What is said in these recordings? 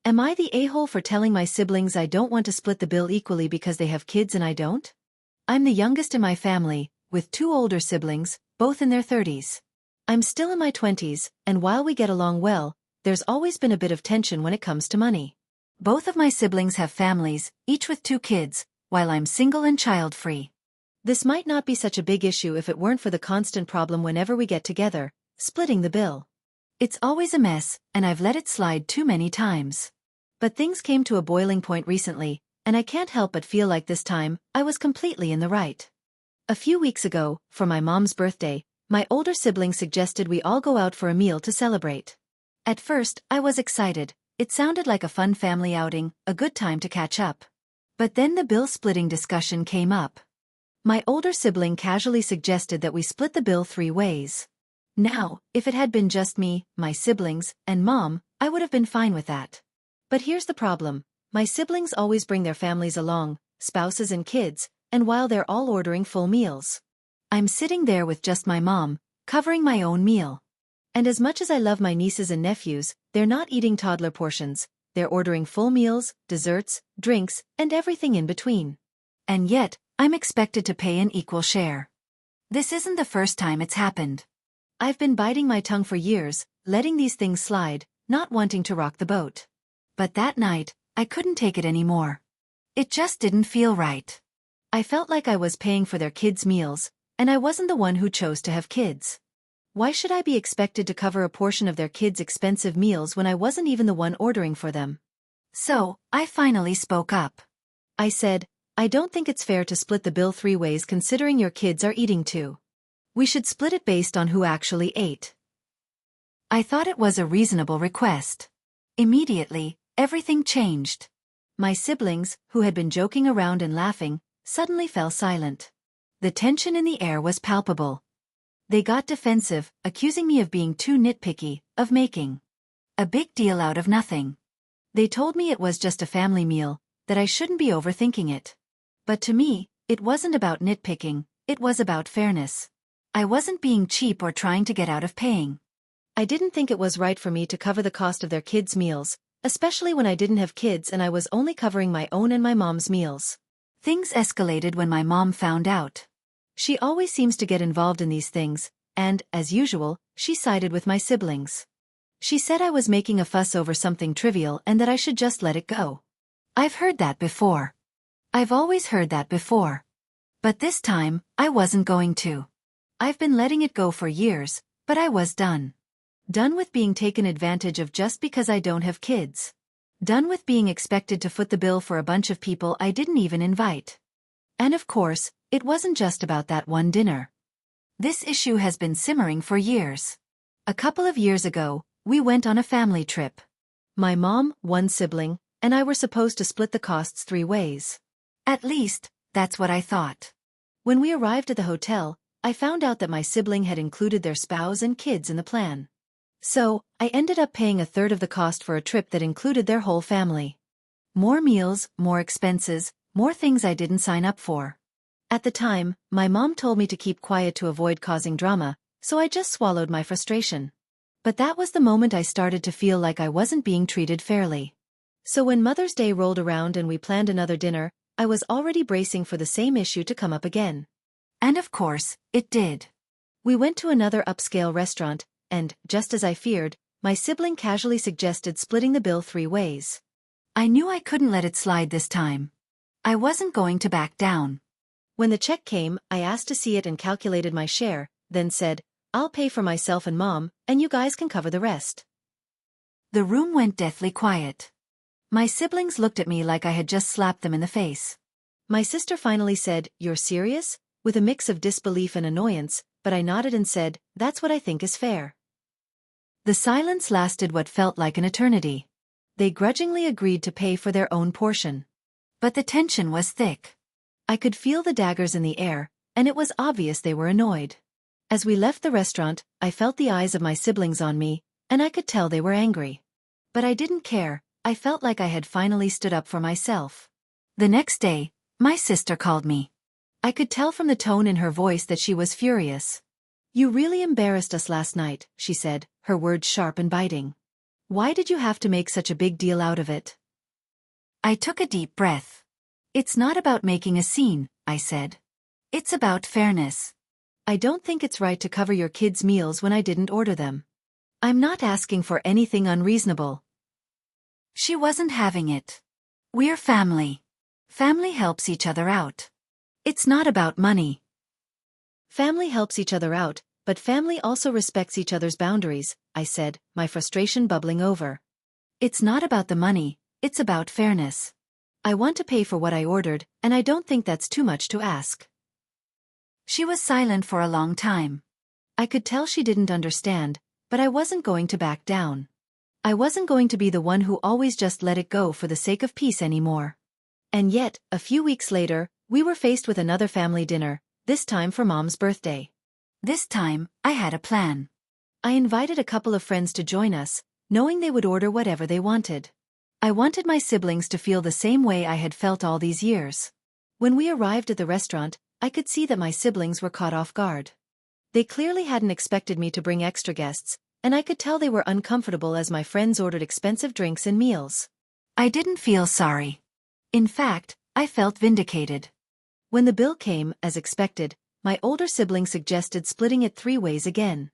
Am I the a-hole for telling my siblings I don't want to split the bill equally because they have kids and I don't? I'm the youngest in my family, with two older siblings, both in their 30s. I'm still in my 20s, and while we get along well, there's always been a bit of tension when it comes to money. Both of my siblings have families, each with 2 kids, while I'm single and child-free. This might not be such a big issue if it weren't for the constant problem whenever we get together, splitting the bill. It's always a mess, and I've let it slide too many times. But things came to a boiling point recently, and I can't help but feel like this time, I was completely in the right. A few weeks ago, for my mom's birthday, my older sibling suggested we all go out for a meal to celebrate. At first, I was excited. It sounded like a fun family outing, a good time to catch up. But then the bill-splitting discussion came up. My older sibling casually suggested that we split the bill 3 ways. Now, if it had been just me, my siblings, and mom, I would have been fine with that. But here's the problem. My siblings always bring their families along, spouses and kids, and while they're all ordering full meals, I'm sitting there with just my mom, covering my own meal. And as much as I love my nieces and nephews, they're not eating toddler portions, they're ordering full meals, desserts, drinks, and everything in between. And yet, I'm expected to pay an equal share. This isn't the first time it's happened. I've been biting my tongue for years, letting these things slide, not wanting to rock the boat. But that night, I couldn't take it anymore. It just didn't feel right. I felt like I was paying for their kids' meals, and I wasn't the one who chose to have kids. Why should I be expected to cover a portion of their kids' expensive meals when I wasn't even the one ordering for them? So, I finally spoke up. I said, I don't think it's fair to split the bill 3 ways considering your kids are eating too. We should split it based on who actually ate. I thought it was a reasonable request. Immediately, everything changed. My siblings, who had been joking around and laughing, suddenly fell silent. The tension in the air was palpable. They got defensive, accusing me of being too nitpicky, of making a big deal out of nothing. They told me it was just a family meal, that I shouldn't be overthinking it. But to me, it wasn't about nitpicking, it was about fairness. I wasn't being cheap or trying to get out of paying. I didn't think it was right for me to cover the cost of their kids' meals, especially when I didn't have kids and I was only covering my own and my mom's meals. Things escalated when my mom found out. She always seems to get involved in these things, and, as usual, she sided with my siblings. She said I was making a fuss over something trivial and that I should just let it go. I've heard that before. I've always heard that before. But this time, I wasn't going to. I've been letting it go for years, but I was done. Done with being taken advantage of just because I don't have kids. Done with being expected to foot the bill for a bunch of people I didn't even invite. And of course, it wasn't just about that one dinner. This issue has been simmering for years. A couple of years ago, we went on a family trip. My mom, one sibling, and I were supposed to split the costs 3 ways. At least, that's what I thought. When we arrived at the hotel, I found out that my sibling had included their spouse and kids in the plan. So, I ended up paying 1/3 of the cost for a trip that included their whole family. More meals, more expenses, more things I didn't sign up for. At the time, my mom told me to keep quiet to avoid causing drama, so I just swallowed my frustration. But that was the moment I started to feel like I wasn't being treated fairly. So when Mother's Day rolled around and we planned another dinner, I was already bracing for the same issue to come up again. And of course, it did. We went to another upscale restaurant, and, just as I feared, my sibling casually suggested splitting the bill 3 ways. I knew I couldn't let it slide this time. I wasn't going to back down. When the check came, I asked to see it and calculated my share, then said, I'll pay for myself and mom, and you guys can cover the rest. The room went deathly quiet. My siblings looked at me like I had just slapped them in the face. My sister finally said, You're serious? With a mix of disbelief and annoyance, but I nodded and said, That's what I think is fair. The silence lasted what felt like an eternity. They grudgingly agreed to pay for their own portion. But the tension was thick. I could feel the daggers in the air, and it was obvious they were annoyed. As we left the restaurant, I felt the eyes of my siblings on me, and I could tell they were angry. But I didn't care, I felt like I had finally stood up for myself. The next day, my sister called me. I could tell from the tone in her voice that she was furious. You really embarrassed us last night, she said, her words sharp and biting. Why did you have to make such a big deal out of it? I took a deep breath. It's not about making a scene, I said. It's about fairness. I don't think it's right to cover your kids' meals when I didn't order them. I'm not asking for anything unreasonable. She wasn't having it. We're family. Family helps each other out. It's not about money. Family helps each other out, but family also respects each other's boundaries, I said, my frustration bubbling over. It's not about the money, it's about fairness. I want to pay for what I ordered, and I don't think that's too much to ask. She was silent for a long time. I could tell she didn't understand, but I wasn't going to back down. I wasn't going to be the one who always just let it go for the sake of peace anymore. And yet, a few weeks later, we were faced with another family dinner, this time for Mom's birthday. This time, I had a plan. I invited a couple of friends to join us, knowing they would order whatever they wanted. I wanted my siblings to feel the same way I had felt all these years. When we arrived at the restaurant, I could see that my siblings were caught off guard. They clearly hadn't expected me to bring extra guests, and I could tell they were uncomfortable as my friends ordered expensive drinks and meals. I didn't feel sorry. In fact, I felt vindicated. When the bill came, as expected, my older sibling suggested splitting it 3 ways again.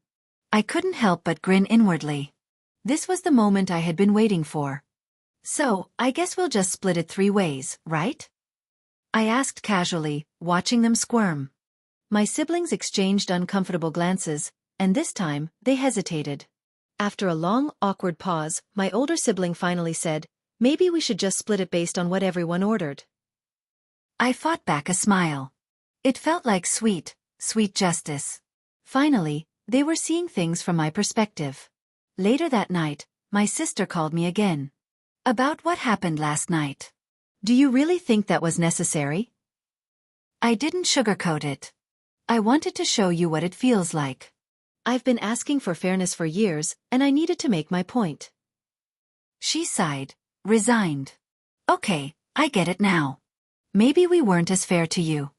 I couldn't help but grin inwardly. This was the moment I had been waiting for. So, I guess we'll just split it 3 ways, right? I asked casually, watching them squirm. My siblings exchanged uncomfortable glances, and this time, they hesitated. After a long, awkward pause, my older sibling finally said, "Maybe we should just split it based on what everyone ordered." I fought back a smile. It felt like sweet justice. Finally, they were seeing things from my perspective. Later that night, my sister called me again. About what happened last night. Do you really think that was necessary? I didn't sugarcoat it. I wanted to show you what it feels like. I've been asking for fairness for years, and I needed to make my point. She sighed, resigned. Okay, I get it now. Maybe we weren't as fair to you.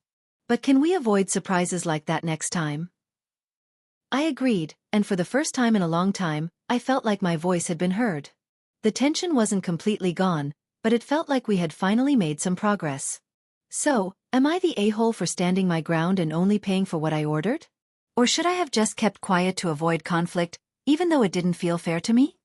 But can we avoid surprises like that next time? I agreed, and for the first time in a long time, I felt like my voice had been heard. The tension wasn't completely gone, but it felt like we had finally made some progress. So, am I the a-hole for standing my ground and only paying for what I ordered? Or should I have just kept quiet to avoid conflict, even though it didn't feel fair to me?